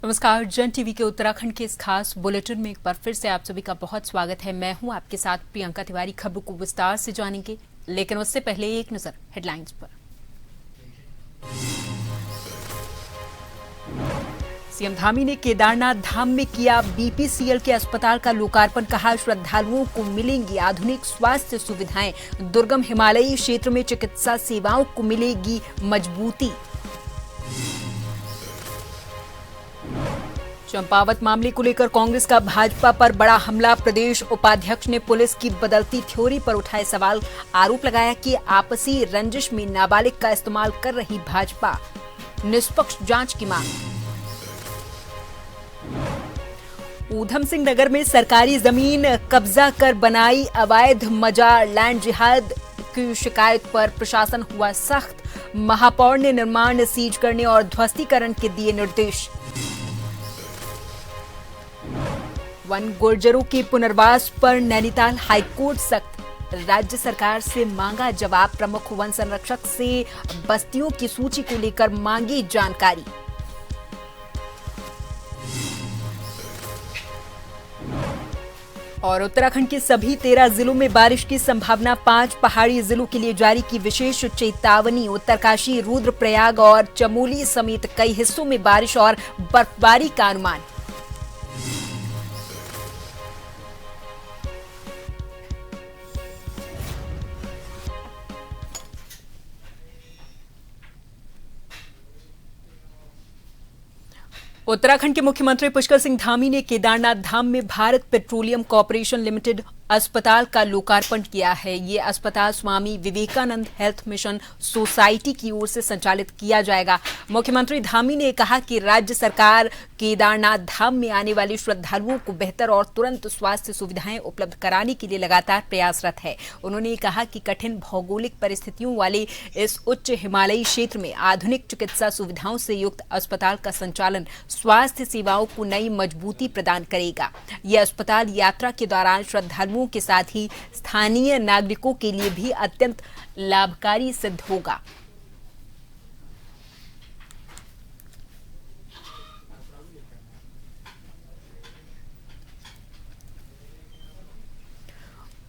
नमस्कार। जन टीवी के उत्तराखंड के इस खास बुलेटिन में एक बार फिर से आप सभी का बहुत स्वागत है। मैं हूं आपके साथ प्रियंका तिवारी। खबरों को विस्तार से जानेंगे, लेकिन उससे पहले एक नजर हेडलाइंस पर। सीएम धामी ने केदारनाथ धाम में किया बीपीसीएल के अस्पताल का लोकार्पण। कहा, श्रद्धालुओं को मिलेंगी आधुनिक स्वास्थ्य सुविधाएं। दुर्गम हिमालयी क्षेत्र में चिकित्सा सेवाओं को मिलेगी मजबूती। चंपावत मामले को लेकर कांग्रेस का भाजपा पर बड़ा हमला। प्रदेश उपाध्यक्ष ने पुलिस की बदलती थ्योरी पर उठाए सवाल। आरोप लगाया कि आपसी रंजिश में नाबालिग का इस्तेमाल कर रही भाजपा। निष्पक्ष जांच की मांग। ऊधम सिंह नगर में सरकारी जमीन कब्जा कर बनाई अवैध मजार लैंड। जिहाद की शिकायत पर प्रशासन हुआ सख्त। महापौर ने निर्माण सीज करने और ध्वस्तीकरण के दिए निर्देश। वन गुर्जरों के पुनर्वास पर नैनीताल हाईकोर्ट सख्त। राज्य सरकार से मांगा जवाब। प्रमुख वन संरक्षक से बस्तियों की सूची को लेकर मांगी जानकारी। और उत्तराखंड के सभी 13 जिलों में बारिश की संभावना। 5 पहाड़ी जिलों के लिए जारी की विशेष चेतावनी। उत्तरकाशी, रुद्रप्रयाग और चमोली समेत कई हिस्सों में बारिश और बर्फबारी का अनुमान। उत्तराखंड के मुख्यमंत्री पुष्कर सिंह धामी ने केदारनाथ धाम में भारत पेट्रोलियम कॉर्पोरेशन लिमिटेड अस्पताल का लोकार्पण किया है। ये अस्पताल Swami Vivekananda health mission society की ओर से संचालित किया जाएगा। मुख्यमंत्री धामी ने कहा कि राज्य सरकार केदारनाथ धाम में आने वाले श्रद्धालुओं को बेहतर और तुरंत स्वास्थ्य सुविधाएं उपलब्ध कराने के लिए लगातार प्रयासरत है। उन्होंने कहा कि कठिन भौगोलिक परिस्थितियों वाले इस उच्च हिमालयी क्षेत्र में आधुनिक चिकित्सा सुविधाओं से युक्त अस्पताल का संचालन स्वास्थ्य सेवाओं को नई मजबूती प्रदान करेगा। यह अस्पताल यात्रा के दौरान श्रद्धालुओं के साथ ही स्थानीय नागरिकों के लिए भी अत्यंत लाभकारी सिद्ध होगा।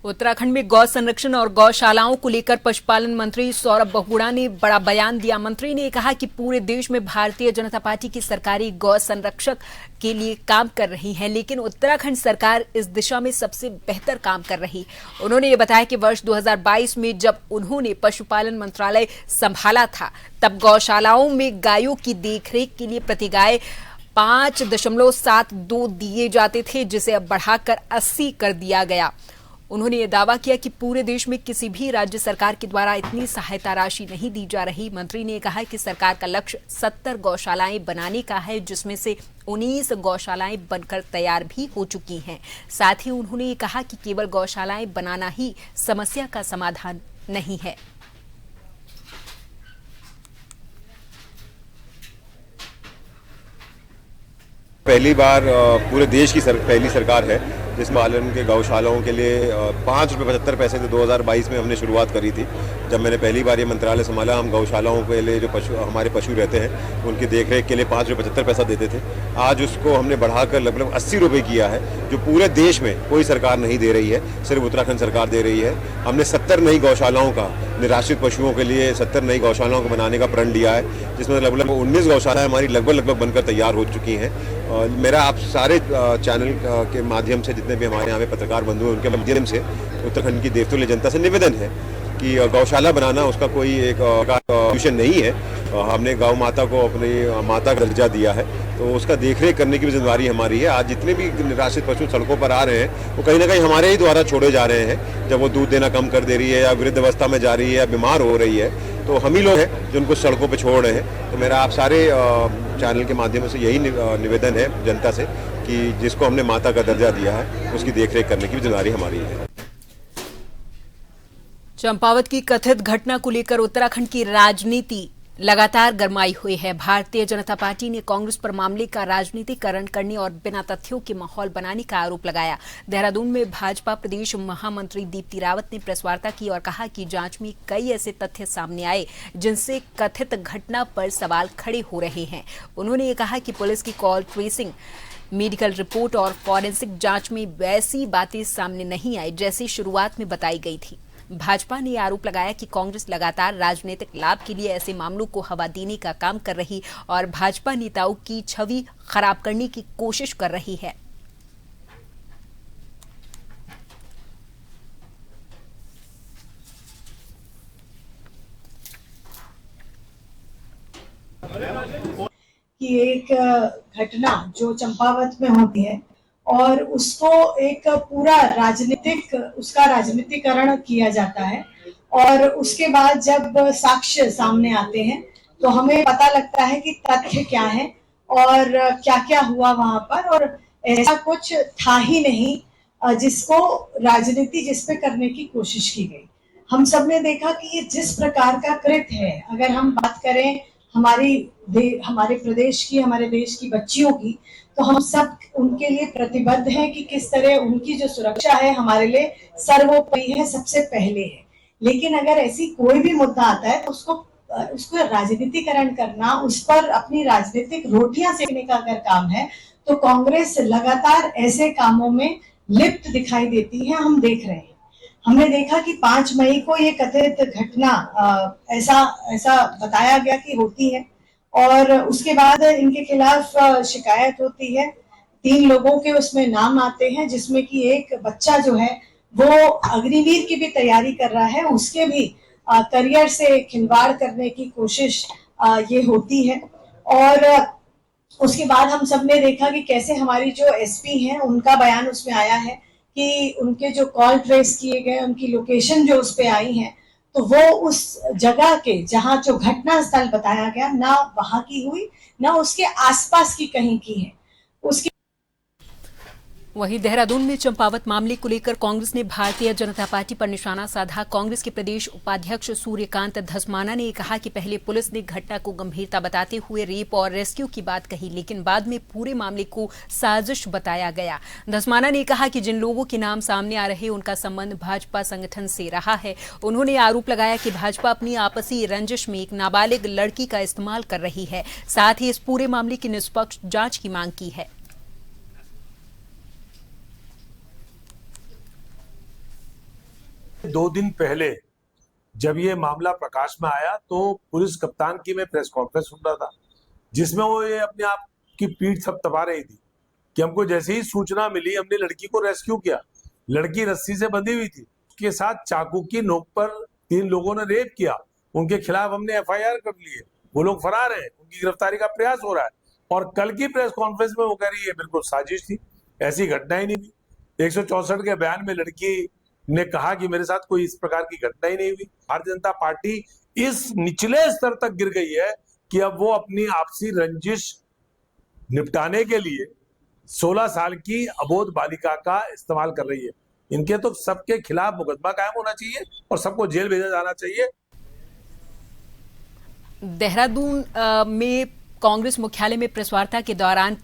उत्तराखंड में गौ संरक्षण और गौशालाओं को लेकर पशुपालन मंत्री सौरभ बहुगुणा ने बड़ा बयान दिया। मंत्री ने कहा कि पूरे देश में भारतीय जनता पार्टी की सरकारी गौ संरक्षक के लिए काम कर रही है, लेकिन उत्तराखंड सरकार इस दिशा में सबसे बेहतर काम कर रही। उन्होंने ये बताया कि वर्ष 2022 में जब उन्होंने पशुपालन मंत्रालय संभाला था, तब गौशालाओं में गायों की देखरेख के लिए प्रति गाय 5.72 दिए जाते थे, जिसे अब बढ़ाकर 80 कर दिया गया। उन्होंने ये दावा किया कि पूरे देश में किसी भी राज्य सरकार के द्वारा इतनी सहायता राशि नहीं दी जा रही। मंत्री ने कहा कि सरकार का लक्ष्य 70 गौशालाएं बनाने का है, जिसमें से 19 गौशालाएं बनकर तैयार भी हो चुकी हैं। साथ ही उन्होंने ये कहा कि केवल गौशालाएं बनाना ही समस्या का समाधान नहीं है। पहली बार पूरे देश की पहली सरकार है जिसमें पालन के गौशालाओं के लिए 5.75 से 2022 में हमने शुरुआत करी थी। जब मैंने पहली बार ये मंत्रालय संभाला, हम गौशालाओं के लिए जो हमारे पशु रहते हैं उनकी देखरेख के लिए 5.75 देते थे। आज उसको हमने बढ़ाकर लगभग 80 रुपये किया है, जो पूरे देश में कोई सरकार नहीं दे रही है, सिर्फ उत्तराखंड सरकार दे रही है। हमने 70 नई गौशालाओं का निराश्रित पशुओं के लिए 70 नई गौशालाओं को बनाने का प्रण लिया है, जिसमें लगभग 19 गौशालाएं हमारी लगभग बनकर तैयार हो चुकी हैं। मेरा आप सारे चैनल के माध्यम से, जितने भी हमारे यहाँ पे पत्रकार बंधु हैं, उनके माध्यम से उत्तराखंड की देवतुल्य जनता से निवेदन है कि गौशाला बनाना उसका कोई एक सॉल्यूशन नहीं है। हमने गौ माता को अपनी माता का दर्जा दिया है, तो उसका देखरेख करने की भी जिम्मेदारी हमारी है। आज जितने भी निराश्रित पशु सड़कों पर आ रहे हैं, वो कहीं ना कहीं हमारे ही द्वारा छोड़े जा रहे हैं। जब वो दूध देना कम कर दे रही है, या वृद्ध अवस्था में जा रही है, या बीमार हो रही है, तो हम ही लोग हैं जो उनको सड़कों पर छोड़ रहे हैं। तो मेरा आप सारे चैनल के माध्यम से यही निवेदन है जनता से कि जिसको हमने माता का दर्जा दिया है, उसकी देखरेख करने की भी जिम्मेदारी हमारी है। चंपावत की कथित घटना को लेकर उत्तराखंड की राजनीति लगातार गरमाई हुई है। भारतीय जनता पार्टी ने कांग्रेस पर मामले का राजनीतिकरण करने और बिना तथ्यों के माहौल बनाने का आरोप लगाया। देहरादून में भाजपा प्रदेश महामंत्री दीप्ति रावत ने प्रेस वार्ता की और कहा कि जांच में कई ऐसे तथ्य सामने आए जिनसे कथित घटना पर सवाल खड़े हो रहे हैं। उन्होंने ये कहा कि पुलिस की कॉल ट्रेसिंग, मेडिकल रिपोर्ट और फॉरेंसिक जांच में वैसी बातें सामने नहीं आई जैसी शुरुआत में बताई गई थी। भाजपा ने आरोप लगाया कि कांग्रेस लगातार राजनीतिक लाभ के लिए ऐसे मामलों को हवा देने का काम कर रही और भाजपा नेताओं की छवि खराब करने की कोशिश कर रही है। कि एक घटना जो चंपावत में होती है और उसको एक पूरा उसका राजनीतिकरण किया जाता है और उसके बाद जब साक्ष्य सामने आते हैं तो हमें पता लगता है कि तथ्य क्या है और क्या क्या हुआ वहां पर, और ऐसा कुछ था ही नहीं जिसको राजनीति जिसपे करने की कोशिश की गई। हम सब ने देखा कि ये जिस प्रकार का कृत्य है, अगर हम बात करें हमारे प्रदेश की, हमारे देश की बच्चियों की, तो हम सब उनके लिए प्रतिबद्ध हैं कि किस तरह उनकी जो सुरक्षा है हमारे लिए सर्वोपरि है, सबसे पहले है। लेकिन अगर ऐसी कोई भी मुद्दा आता है तो उसको राजनीतिकरण करना, उस पर अपनी राजनीतिक रोटियां सेकने का अगर काम है तो कांग्रेस लगातार ऐसे कामों में लिप्त दिखाई देती है। हम देख रहे हैं, हमने देखा कि 5 मई को ये कथित घटना ऐसा बताया गया कि होती है और उसके बाद इनके खिलाफ शिकायत होती है। 3 लोगों के उसमें नाम आते हैं जिसमें कि एक बच्चा जो है वो अग्निवीर की भी तैयारी कर रहा है, उसके भी करियर से खिलवाड़ करने की कोशिश ये होती है। और उसके बाद हम सब ने देखा कि कैसे हमारी जो एसपी हैं उनका बयान उसमें आया है कि उनके जो कॉल ट्रेस किए गए, उनकी लोकेशन जो उस पे आई है, तो वो उस जगह के जहां जो घटना स्थल बताया गया ना वहां की हुई, ना उसके आसपास की कहीं की है। उसकी वहीं देहरादून में चंपावत मामले को लेकर कांग्रेस ने भारतीय जनता पार्टी पर निशाना साधा। कांग्रेस के प्रदेश उपाध्यक्ष सूर्यकांत धस्माना ने कहा कि पहले पुलिस ने घटना को गंभीरता बताते हुए रेप और रेस्क्यू की बात कही, लेकिन बाद में पूरे मामले को साजिश बताया गया। धस्माना ने कहा कि जिन लोगों के नाम सामने आ रहे उनका संबंध भाजपा संगठन से रहा है। उन्होंने आरोप लगाया कि भाजपा अपनी आपसी रंजिश में एक नाबालिग लड़की का इस्तेमाल कर रही है। साथ ही इस पूरे मामले की निष्पक्ष जांच की मांग की है। 2 दिन पहले जब ये मामला प्रकाश में आया तो पुलिस कप्तान की मैं प्रेस कॉन्फ्रेंस सुन रहा था जिसमें वो ये अपने आप की पीठ थपथपा रही थी कि हमको जैसे ही सूचना मिली हमने लड़की को रेस्क्यू किया। लड़की रस्सी से बंधी हुई थी, उसके साथ चाकू की नोक पर 3 लोगों ने रेप किया। उनके खिलाफ हमने FIR कर ली है, वो लोग फरार हैं, उनकी गिरफ्तारी का प्रयास हो रहा है। और कल की प्रेस कॉन्फ्रेंस में वो कह रही है बिल्कुल साजिश थी, ऐसी घटना ही नहीं हुई। 164 के बयान में लड़की ने कहा कि मेरे साथ कोई इस प्रकार की घटना ही नहीं हुई। भारतीय जनता पार्टी इस निचले स्तर तक गिर गई है कि अब वो अपनी आपसी रंजिश निपटाने के लिए 16 साल की अबोध बालिका का इस्तेमाल कर रही है। इनके तो सबके खिलाफ मुकदमा कायम होना चाहिए और सबको जेल भेजा जाना चाहिए। देहरादून में कांग्रेस मुख्यालय में प्रेस वार्ता के दौरान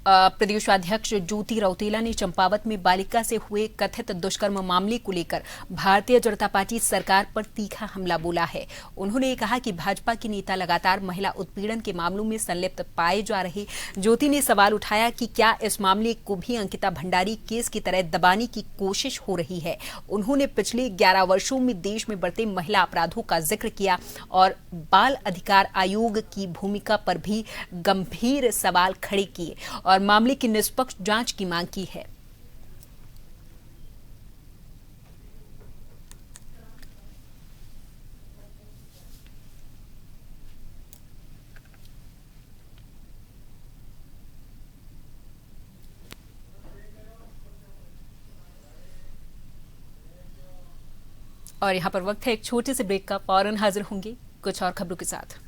प्रदेशाध्यक्ष ज्योति रौतेला ने चंपावत में बालिका से हुए कथित दुष्कर्म मामले को लेकर भारतीय जनता पार्टी सरकार पर तीखा हमला बोला है। उन्होंने कहा कि भाजपा के नेता लगातार महिला उत्पीड़न के मामलों में संलिप्त पाए जा रहे। ज्योति ने सवाल उठाया कि क्या इस मामले को भी अंकिता भंडारी केस की तरह दबाने की कोशिश हो रही है। उन्होंने पिछले 11 वर्षों में देश में बढ़ते महिला अपराधों का जिक्र किया और बाल अधिकार आयोग की भूमिका पर भी गंभीर सवाल खड़े किए और मामले की निष्पक्ष जांच की मांग की है। और यहां पर वक्त है एक छोटे से ब्रेक का। फौरन हाजिर होंगे कुछ और खबरों के साथ।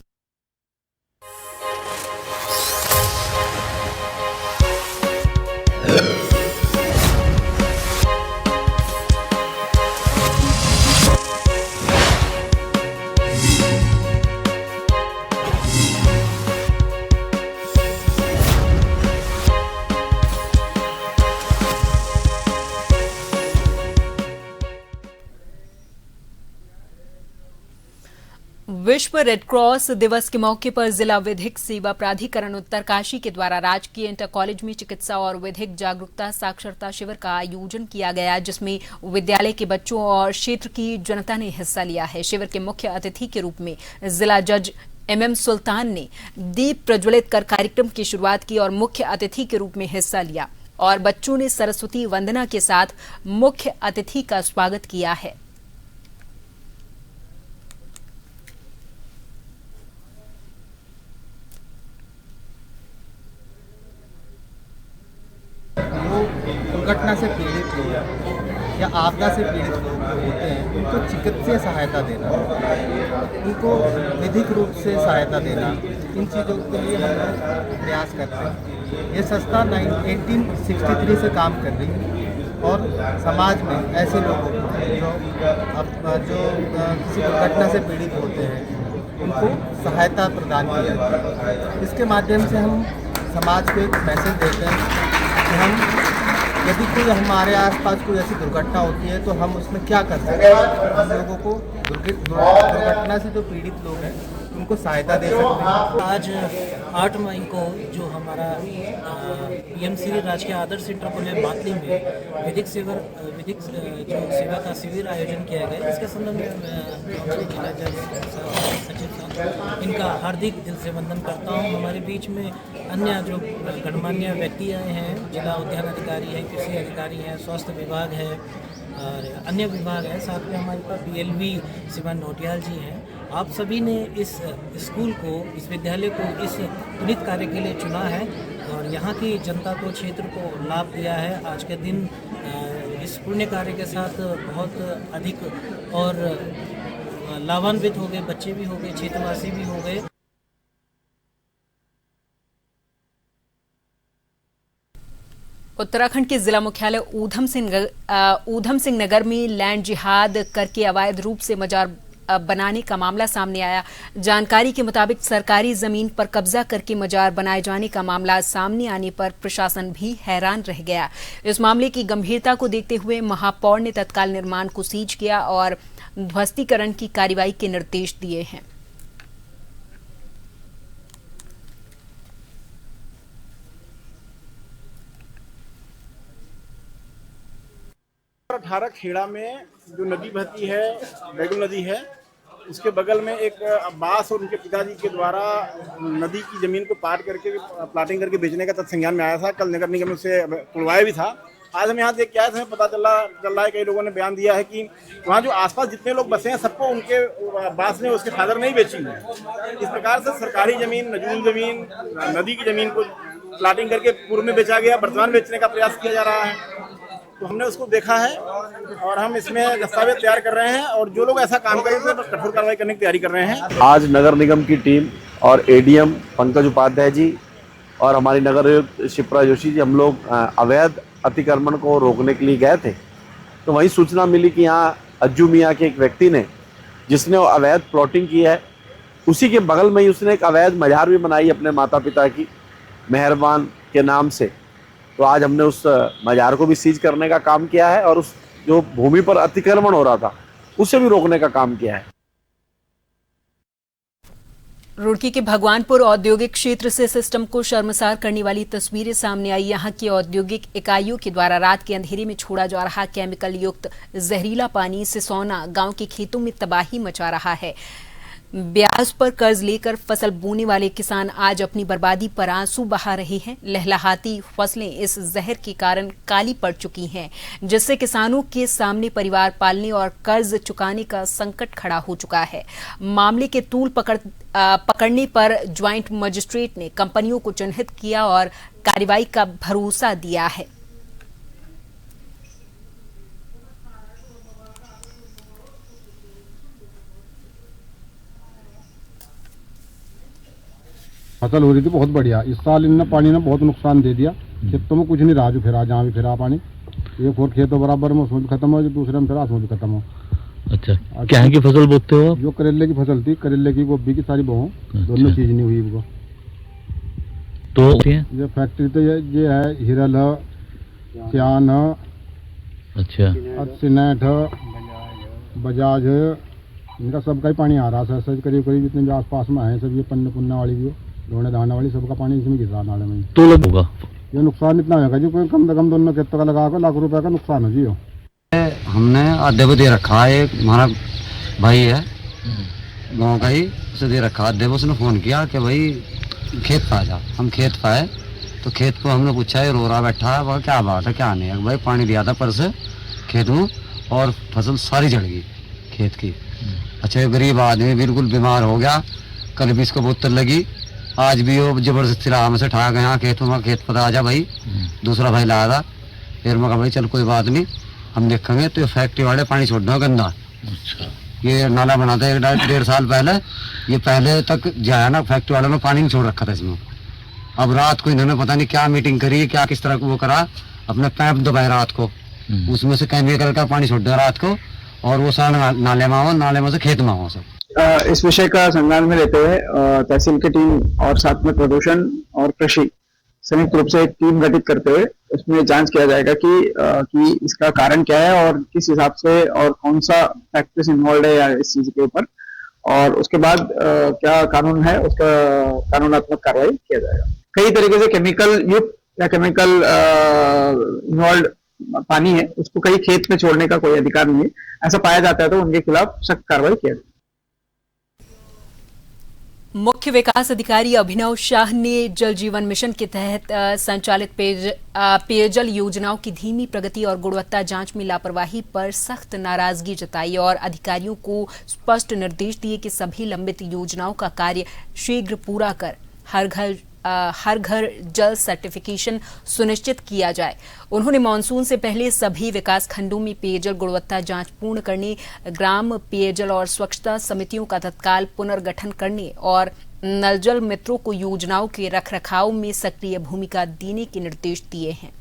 विश्व रेड क्रॉस दिवस के मौके पर जिला विधिक सेवा प्राधिकरण उत्तरकाशी के द्वारा राजकीय इंटर कॉलेज में चिकित्सा और विधिक जागरूकता साक्षरता शिविर का आयोजन किया गया, जिसमें विद्यालय के बच्चों और क्षेत्र की जनता ने हिस्सा लिया है। शिविर के मुख्य अतिथि के रूप में जिला जज MM सुल्तान ने दीप प्रज्वलित कर कार्यक्रम की शुरुआत की और मुख्य अतिथि के रूप में हिस्सा लिया और बच्चों ने सरस्वती वंदना के साथ मुख्य अतिथि का स्वागत किया है। दुर्घटना से पीड़ित लोग या आपदा से पीड़ित लोग होते हैं, उनको चिकित्सीय सहायता देना, उनको विधिक रूप से सहायता देना, इन चीज़ों के लिए हम लोग प्रयास करते हैं। ये संस्था 1863 से काम कर रही है और समाज में ऐसे लोगों को जो किसी दुर्घटना से पीड़ित होते हैं उनको सहायता प्रदान की जाती है। इसके माध्यम से हम समाज को एक मैसेज देते हैं कि हम यदि कोई हमारे आसपास कोई ऐसी दुर्घटना होती है तो हम उसमें क्या कर सकते हैं। हम लोगों को दुर्घटना से जो पीड़ित लोग हैं उनको सहायता दे सकते हैं। आज 8 मई को जो हमारा PMC राजकीय आदर्श इंटर कॉलेज बातली में विधिक जो सेवा का शिविर आयोजन किया गया, इसके संबंध में जिला जज सचिव साहब इनका हार्दिक दिल से वंदन करता हूँ। हमारे बीच में अन्य जो गणमान्य व्यक्ति आए हैं, जिला उद्यान अधिकारी हैं, कृषि अधिकारी हैं, स्वास्थ्य विभाग है और अन्य विभाग है, साथ में हमारे पास PLV शिवन नोटियाल जी हैं। आप सभी ने इस स्कूल को, इस विद्यालय को इस पुनीत कार्य के लिए चुना है और यहाँ की जनता को, क्षेत्र को लाभ दिया है। आज के दिन इस पुण्य कार्य के साथ बहुत अधिक और लाभान्वित हो गए, बच्चे भी हो गए, क्षेत्रवासी भी हो गए। उत्तराखंड के जिला मुख्यालय ऊधम सिंह नगर में लैंड जिहाद करके अवैध रूप से मजार बनाने का मामला सामने आया। जानकारी के मुताबिक सरकारी जमीन पर कब्जा करके मजार बनाए जाने का मामला सामने आने पर प्रशासन भी हैरान रह गया। इस मामले की गंभीरता को देखते हुए महापौर ने तत्काल निर्माण को सीज किया और ध्वस्तीकरण की कार्रवाई के निर्देश दिए हैं। अठारह खेड़ा में जो नदी बहती है, बैगुल नदी है, उसके बगल में एक अब्बास और उनके पिताजी के द्वारा नदी की जमीन को पार करके प्लाटिंग करके बेचने का तत्संज्ञान में आया था। कल नगर निगम से तुड़वाया भी था। आज हम यहाँ देख के आए थे, हमें पता चल रहा है, कई लोगों ने बयान दिया है कि वहाँ जो आसपास जितने लोग बसे हैं सबको उनके अब्बास ने, उसके फादर नहीं बेची है। इस प्रकार से सरकारी जमीन, नजूल जमीन, नदी की जमीन को प्लाटिंग करके पूर्व में बेचा गया, वर्तमान बेचने का प्रयास किया जा रहा है। तो हमने उसको देखा है और हम इसमें दस्तावेज तैयार कर रहे हैं और जो लोग ऐसा काम करें उस पर कठोर कार्रवाई करने की तैयारी कर रहे हैं। आज नगर निगम की टीम और ADM पंकज उपाध्याय जी और हमारी नगर आयुक्त शिप्रा जोशी जी, हम लोग अवैध अतिक्रमण को रोकने के लिए गए थे। तो वहीं सूचना मिली कि यहाँ अज्जू मियाँ के एक व्यक्ति ने, जिसने अवैध प्लॉटिंग की है, उसी के बगल में ही उसने एक अवैध मजार भी बनाई अपने माता पिता की मेहरबान के नाम से। तो आज हमने उस मजार को भी सीज करने का काम किया है और उस जो भूमि पर अतिक्रमण हो रहा था उसे भी रोकने का काम किया है। रुड़की के भगवानपुर औद्योगिक क्षेत्र से सिस्टम को शर्मसार करने वाली तस्वीरें सामने आई। यहां की औद्योगिक इकाइयों के द्वारा रात के अंधेरे में छोड़ा जा रहा केमिकल युक्त जहरीला पानी सिसौना गांव के खेतों में तबाही मचा रहा है। ब्याज पर कर्ज लेकर फसल बोने वाले किसान आज अपनी बर्बादी पर आंसू बहा रहे हैं। लहलहाती फसलें इस जहर के कारण काली पड़ चुकी हैं, जिससे किसानों के सामने परिवार पालने और कर्ज चुकाने का संकट खड़ा हो चुका है। मामले के तूल पकड़ने पर ज्वाइंट मजिस्ट्रेट ने कंपनियों को चिन्हित किया और कार्रवाई का भरोसा दिया है। फसल हो रही थी बहुत बढ़िया। इस साल इनने पानी ने बहुत नुकसान दे दिया। खेतों में कुछ नहीं रहा, जो फिरा जहाँ भी फिरा पानी, एक और खेतों बराबर में उसमें भी खत्म हो, जो दूसरे में फिरा उसमें भी खत्म हो। अच्छा, क्या की फसल बोते हो? जो करेले की फसल थी, करेले की, गोभी की सारी बहु, दोनों चीज नहीं हुई वो। तो ये फैक्ट्री तो ये है हिरल, सियान, अच्छा, सिनेट, बजाज, इनका सबका ही पानी आ रहा है सर, करीब करीब जितने भी आसपास में हैं सब, ये पन्ने पुन्ना वाली भी रोने धाने वाली, सबका पानी इसमें गिर रहा नाले में। तो लग होगा ये नुकसान इतना होगा जी, कोई कम से कम दोनों खेतों का लगा कर लाख रुपए का नुकसान हो जी। हमने आधे को दे रखा है, एक हमारा भाई है गाँव का ही, उसे दे रखा आधे को। उसने फ़ोन किया कि भाई खेत पे आ जा। हम खेत पे आए तो खेत को हमने पूछा है, रो रहा बैठा है, वह क्या बात है क्या नहीं है। भाई पानी दिया था पर से खेत में और फसल सारी जड़ गई खेत की। अच्छा ये गरीब आदमी बिल्कुल बीमार हो गया, कल भी इसको बोतल लगी, आज भी वो जबरदस्ती राह में से ठा गया खेत में, खेत पर आ जा भाई। दूसरा भाई लाया था, फिर मैं कहा भाई चल कोई बात नहीं हम देखेंगे। तो फैक्ट्री वाले पानी छोड़ दो गंदा। अच्छा ये नाला बना था 1.5 साल पहले, ये पहले तक जाया ना फैक्ट्री वालों ने पानी नहीं छोड़ रखा था इसमें। अब रात को इन्होंने पता नहीं क्या मीटिंग करी, क्या किस तरह वो करा, अपने पैप दबाए रात को, उसमें से केमिकल का पानी छोड़ दिया रात को, और वो सारा नाले में आओ, नाले में से खेत में आओ सब। इस विषय का संज्ञान में लेते हुए तहसील की टीम और साथ में प्रदूषण और कृषि संयुक्त रूप से एक टीम गठित करते हुए उसमें जांच किया जाएगा कि इसका कारण क्या है और किस हिसाब से और कौन सा फैक्टर्स इन्वॉल्व है या इस चीज के ऊपर, और उसके बाद क्या कानून है उसका कानूनात्मक कार्रवाई किया जाएगा। कई तरीके से केमिकल युक्त या केमिकल इन्वॉल्व पानी है उसको कहीं खेत में छोड़ने का कोई अधिकार नहीं है। ऐसा पाया जाता है तो उनके खिलाफ सख्त कार्रवाई किया जाए। मुख्य विकास अधिकारी अभिनव शाह ने जल जीवन मिशन के तहत संचालित पेयजल योजनाओं की धीमी प्रगति और गुणवत्ता जांच में लापरवाही पर सख्त नाराजगी जताई और अधिकारियों को स्पष्ट निर्देश दिए कि सभी लंबित योजनाओं का कार्य शीघ्र पूरा कर हर घर जल सर्टिफिकेशन सुनिश्चित किया जाए। उन्होंने मानसून से पहले सभी विकास खंडों में पेयजल गुणवत्ता जांच पूर्ण करने, ग्राम पेयजल और स्वच्छता समितियों का तत्काल पुनर्गठन करने और नल जल मित्रों को योजनाओं के रखरखाव में सक्रिय भूमिका देने के निर्देश दिए हैं।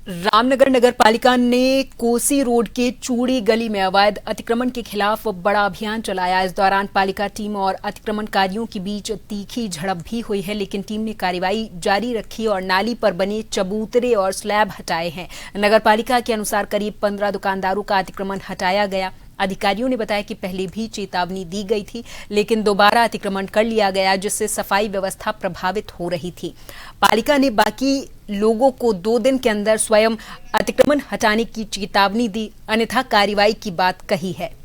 रामनगर नगर पालिका ने कोसी रोड के चूड़ी गली में अवैध अतिक्रमण के खिलाफ बड़ा अभियान चलाया। इस दौरान पालिका टीम और अतिक्रमणकारियों के बीच तीखी झड़प भी हुई है, लेकिन टीम ने कार्रवाई जारी रखी और नाली पर बने चबूतरे और स्लैब हटाए हैं। नगर पालिका के अनुसार करीब 15 दुकानदारों का अतिक्रमण हटाया गया। अधिकारियों ने बताया कि पहले भी चेतावनी दी गई थी, लेकिन दोबारा अतिक्रमण कर लिया गया, जिससे सफाई व्यवस्था प्रभावित हो रही थी। पालिका ने बाकी लोगों को 2 दिन के अंदर स्वयं अतिक्रमण हटाने की चेतावनी दी, अन्यथा कार्रवाई की बात कही है।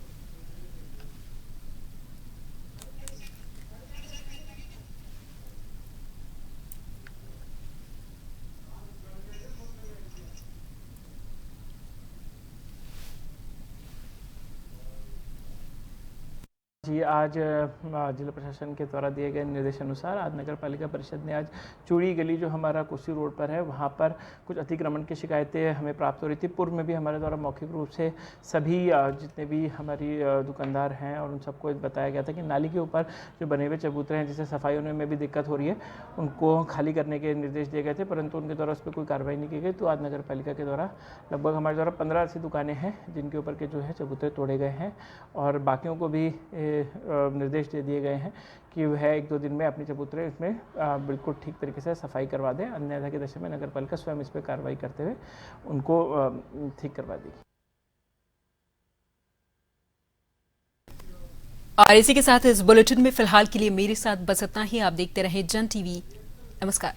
जी आज जिला प्रशासन के द्वारा दिए गए निर्देशानुसार आज नगर पालिका परिषद ने आज चूड़ी गली जो हमारा कोसी रोड पर है वहाँ पर कुछ अतिक्रमण की शिकायतें हमें प्राप्त हो रही थी। पूर्व में भी हमारे द्वारा मौखिक रूप से सभी जितने भी हमारी दुकानदार हैं और उन सबको बताया गया था कि नाली के ऊपर जो बने हुए चबूतरे हैं जिससे सफाई होने में भी दिक्कत हो रही है, उनको खाली करने के निर्देश दिए गए थे, परंतु उनके द्वारा उस पर कोई कार्रवाई नहीं की गई। तो आज नगर पालिका के द्वारा लगभग हमारे द्वारा 15 ऐसी दुकानें हैं जिनके ऊपर के जो है चबूतरे तोड़े गए हैं और बाकियों को भी निर्देश दे दिए गए हैं कि वह 1-2 दिन में अपनी चबूतरे इसमें बिल्कुल ठीक तरीके से सफाई करवा दें, अन्यथा की दशा में नगर पालिका स्वयं इस पर कार्रवाई करते हुए उनको ठीक करवा देगी। और इसी के साथ इस बुलेटिन में फिलहाल के लिए मेरे साथ बस इतना ही। आप देखते रहें जन टीवी। नमस्कार।